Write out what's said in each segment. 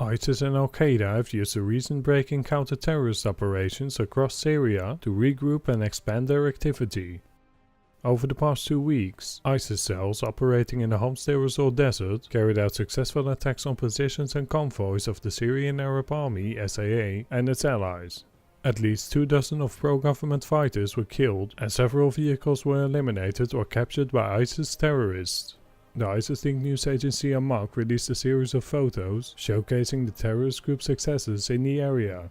ISIS and Al-Qaeda have used the recent break in counter-terrorist operations across Syria to regroup and expand their activity. Over the past 2 weeks, ISIS cells operating in the Homestay Resort Desert carried out successful attacks on positions and convoys of the Syrian Arab Army (SAA) and its allies. At least 24 of pro-government fighters were killed and several vehicles were eliminated or captured by ISIS terrorists. The ISIS-linked news agency Amaq released a series of photos showcasing the terrorist group's successes in the area.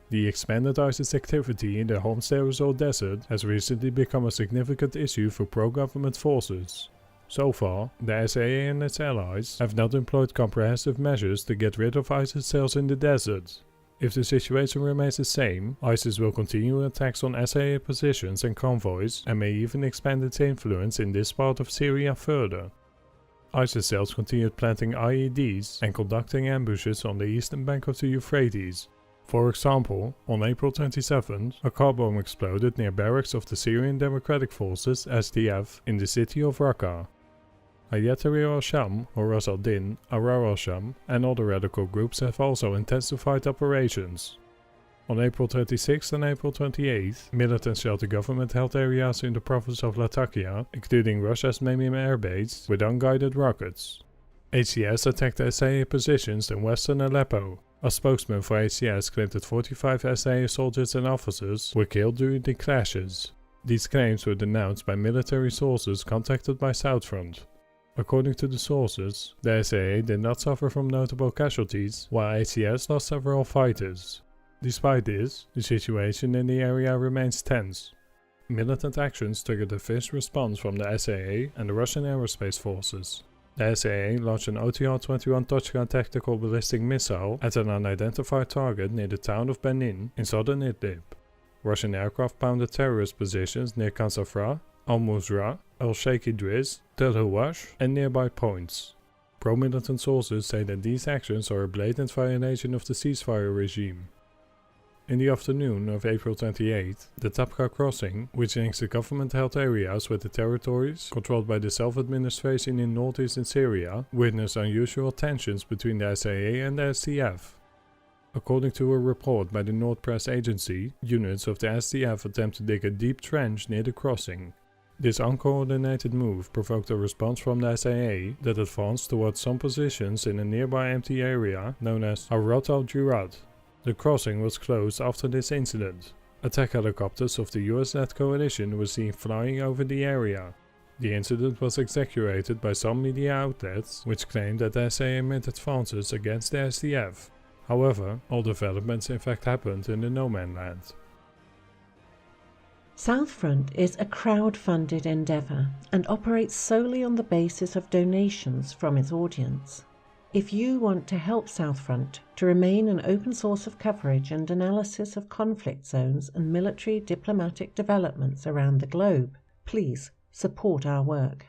The expanded ISIS activity in the Homestay Resort Desert has recently become a significant issue for pro-government forces. So far, the SAA and its allies have not employed comprehensive measures to get rid of ISIS cells in the desert. If the situation remains the same, ISIS will continue attacks on SAA positions and convoys and may even expand its influence in this part of Syria further. ISIS cells continued planting IEDs and conducting ambushes on the eastern bank of the Euphrates. For example, on April 27th, a car bomb exploded near barracks of the Syrian Democratic Forces (SDF) in the city of Raqqa. Hayat Tahrir al-Sham, or Ras al-Din, Ahrar al-Sham, and other radical groups have also intensified operations. On April 26th and April 28th, militants shelled the government-held areas in the province of Latakia, including Russia's Memim airbase, with unguided rockets. HCS attacked SAA positions in western Aleppo. A spokesman for HCS claimed that 45 SAA soldiers and officers were killed during the clashes. These claims were denounced by military sources contacted by Southfront. According to the sources, the SAA did not suffer from notable casualties, while HCS lost several fighters. Despite this, the situation in the area remains tense. Militant actions triggered a fierce response from the SAA and the Russian aerospace forces. The SAA launched an OTR-21 Tochka tactical ballistic missile at an unidentified target near the town of Benin in southern Idlib. Russian aircraft pounded terrorist positions near Kansafra, Al-Muzra, Al-Sheikh Idris, Tel Hawash, and nearby points. Pro-militant sources say that these actions are a blatant violation of the ceasefire regime. In the afternoon of April 28th, the Tabqa crossing, which links the government-held areas with the territories controlled by the self-administration in northeastern Syria, witnessed unusual tensions between the SAA and the SDF. According to a report by the North Press Agency, units of the SDF attempt to dig a deep trench near the crossing. This uncoordinated move provoked a response from the SAA that advanced towards some positions in a nearby empty area known as Harat al-Jurad. The crossing was closed after this incident. Attack helicopters of the US-led coalition were seen flying over the area. The incident was exaggerated by some media outlets, which claimed that the SAA made advances against the SDF. However, all developments in fact happened in the no-man land. Southfront is a crowd-funded endeavour and operates solely on the basis of donations from its audience. If you want to help Southfront to remain an open source of coverage and analysis of conflict zones and military diplomatic developments around the globe, please support our work.